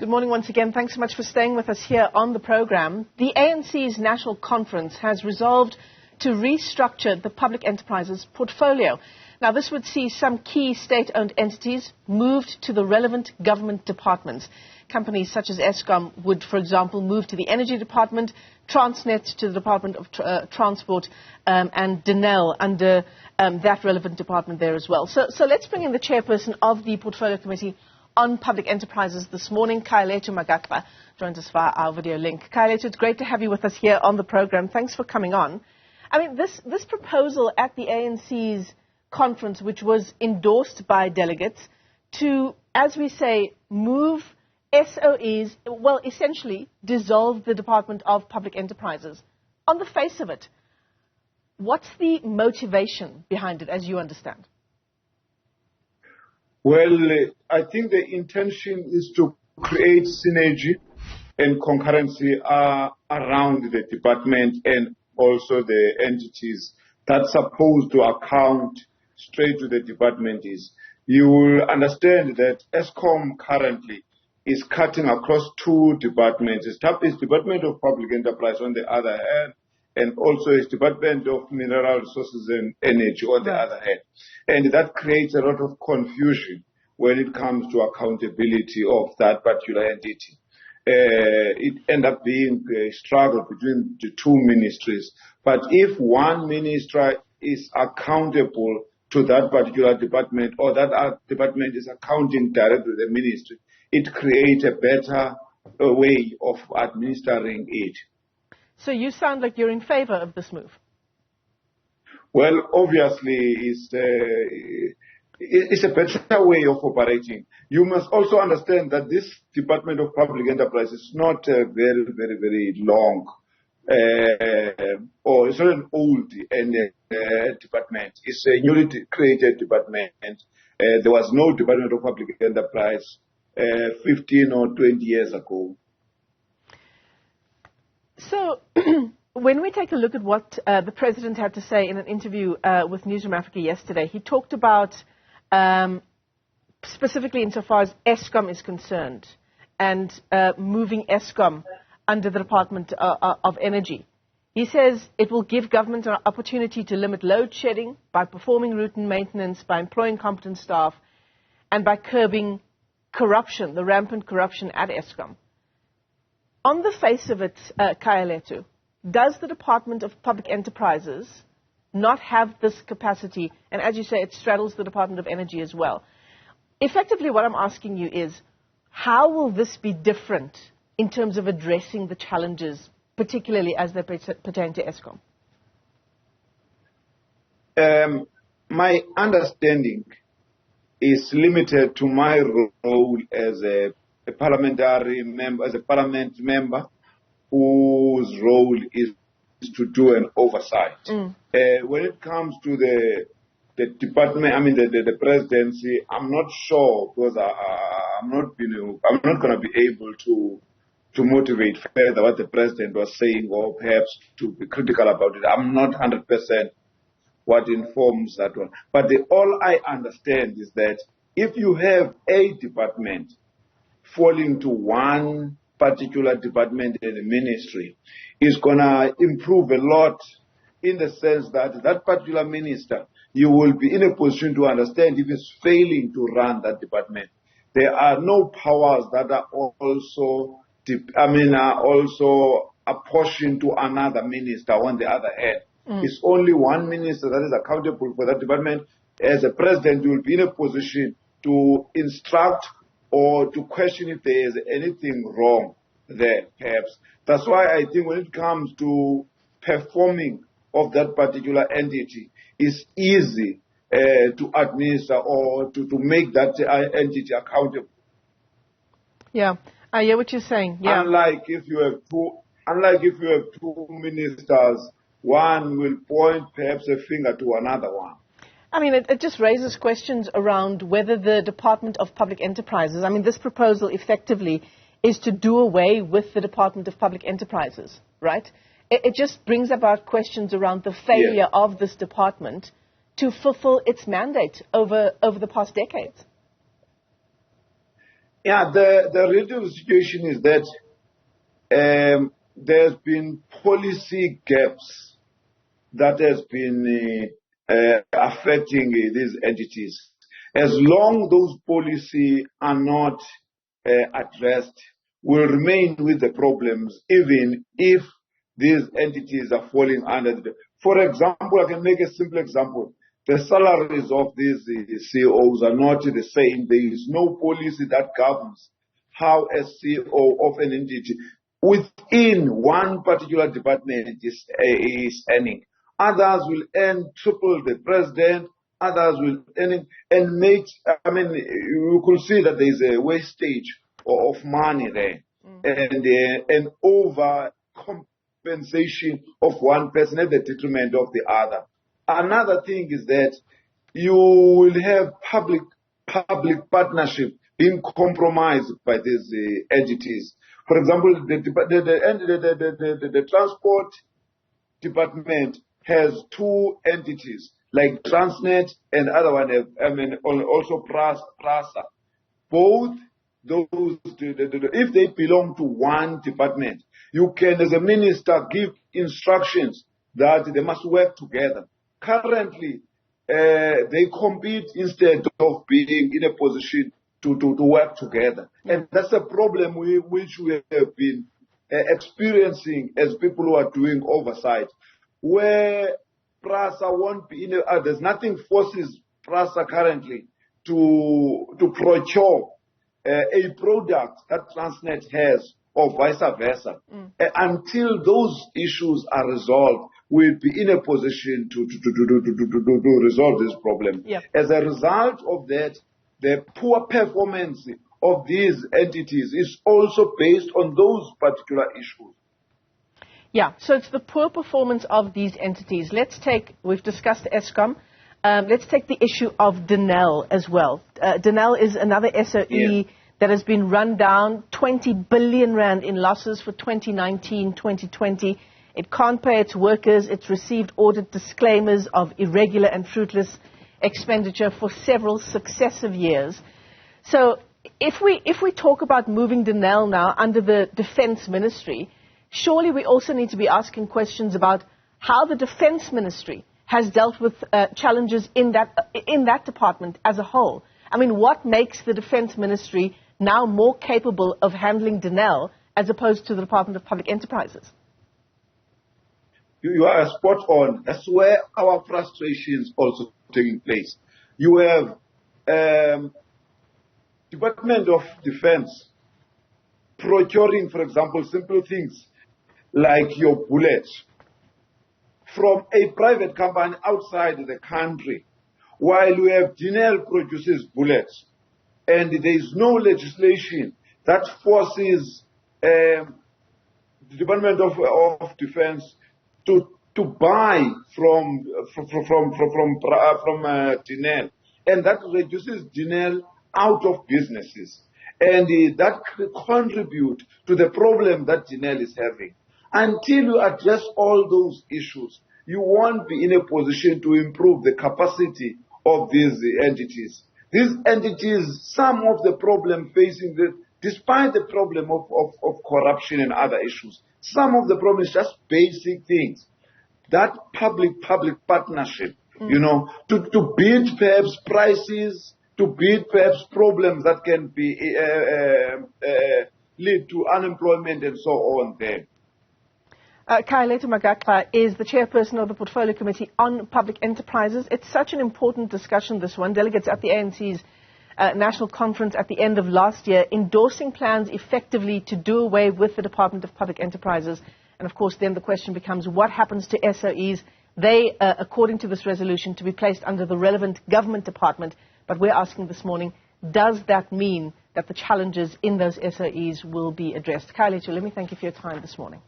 Good morning once again. Thanks so much for staying with us here on the program. The ANC's National Conference has resolved to restructure the public enterprises portfolio. Now, this would see some key state-owned entities moved to the relevant government departments. Companies such as Eskom would, for example, move to the Energy Department, Transnet to the Department of Transport, and Denel under that relevant department there as well. So let's bring in the chairperson of the Portfolio Committee on Public Enterprises this morning. Khayalethu Magaxa joins us via our video link. Khayalethu, it's great to have you with us here on the program. Thanks for coming on. I mean, this proposal at the ANC's conference, which was endorsed by delegates, to, as we say, move SOEs, well, essentially dissolve the Department of Public Enterprises. On the face of it, what's the motivation behind it, as you understand? Well, I think the intention is to create synergy and concurrency around the department and also the entities that's supposed to account straight to the department is. You will understand that Eskom currently is cutting across two departments. It's Department of Public Enterprise on the other hand, and also its Department of Mineral Resources and Energy on the other hand. And that creates a lot of confusion when it comes to accountability of that particular entity. It ends up being a struggle between the two ministries. But if one ministry is accountable to that particular department, or that department is accounting directly to the ministry, it creates a better way of administering it. So you sound like you're in favor of this move. Well, obviously, it's a better way of operating. You must also understand that this Department of Public Enterprise is not very, very, very long, or it's not an old department. It's a newly created department. There was no Department of Public Enterprise 15 or 20 years ago. So when we take a look at what the President had to say in an interview with Newzroom Afrika yesterday, he talked about, specifically insofar as Eskom is concerned, and moving Eskom under the Department of Energy. He says it will give government an opportunity to limit load shedding by performing routine maintenance, by employing competent staff, and by curbing corruption, the rampant corruption at Eskom. On the face of it, Khayalethu, does the Department of Public Enterprises not have this capacity? And as you say, it straddles the Department of Energy as well. Effectively, what I'm asking you is, how will this be different in terms of addressing the challenges, particularly as they pertain to Eskom? My understanding is limited to my role as a parliamentary member, as a parliament member, whose role is to do an oversight. When it comes to the department, I mean the presidency, I'm not sure, because I'm not going to be able to motivate further what the president was saying, or perhaps to be critical about it. I'm not 100% what informs that one. But all I understand is that if you have a department falling to one particular department in the ministry, is going to improve a lot, in the sense that that particular minister, you will be in a position to understand if it's failing to run that department. There are no powers that are also apportioned to another minister on the other hand. It's only one minister that is accountable for that department. As a president, you will be in a position to instruct or to question if there is anything wrong there, perhaps. That's why I think when it comes to performing of that particular entity, it's easy to administer or to make that entity accountable. Yeah, I hear what you're saying. Yeah. Unlike if you have two ministers, one will point perhaps a finger to another one. I mean, it just raises questions around whether the Department of Public Enterprises, I mean, this proposal effectively is to do away with the Department of Public Enterprises, right? It just brings about questions around the failure of this department to fulfill its mandate over the past decades. Yeah, the real situation is that there's been policy gaps that has been affecting these entities. As long those policies are not addressed, we'll remain with the problems, even if these entities are falling under the... For example, I can make a simple example. The salaries of these CEOs are not the same. There is no policy that governs how a CEO of an entity within one particular department is earning. Others will earn triple the president, others will earn and make, I mean, you could see that there is a wastage of money there and over compensation of one person at the detriment of the other. Another thing is that you will have public partnership being compromised by these entities. For example, the transport department has two entities, like Transnet and other one, also Prasa. Both those, if they belong to one department, you can, as a minister, give instructions that they must work together. Currently, they compete instead of being in a position to work together. And that's a problem which we have been experiencing as people who are doing oversight, where PRASA won't be in there's nothing forces PRASA currently to procure a product that Transnet has or vice versa. Until those issues are resolved, we'll be in a position to resolve this problem. Yep. As a result of that, the poor performance of these entities is also based on those particular issues. Yeah, so it's the poor performance of these entities. We've discussed Eskom. Let's take the issue of Denel as well. Denel is another SOE that has been run down, 20 billion rand in losses for 2019-2020. It can't pay its workers. It's received audit disclaimers of irregular and fruitless expenditure for several successive years. So if we talk about moving Denel now under the Defence Ministry, surely we also need to be asking questions about how the Defence Ministry has dealt with challenges in that department as a whole. I mean, what makes the Defence Ministry now more capable of handling Denel as opposed to the Department of Public Enterprises? You are spot on. That's where our frustrations also taking place. You have Department of Defense procuring, for example, simple things like your bullets from a private company outside the country, while you have Denel produces bullets, and there is no legislation that forces the Department of Defense to buy from Denel, and that reduces Denel out of businesses, and that contribute to the problem that Denel is having. Until you address all those issues, you won't be in a position to improve the capacity of these entities. These entities, some of the problem facing despite the problem of corruption and other issues, some of the problem is just basic things. That public partnership, to bid perhaps prices, to bid perhaps problems that can be lead to unemployment and so on there. Khayalethu Magaxa is the chairperson of the Portfolio Committee on Public Enterprises. It's such an important discussion, this one. Delegates at the ANC's national conference at the end of last year endorsing plans effectively to do away with the Department of Public Enterprises. And, of course, then the question becomes what happens to SOEs? They, according to this resolution, to be placed under the relevant government department. But we're asking this morning, does that mean that the challenges in those SOEs will be addressed? Khayalethu, let me thank you for your time this morning.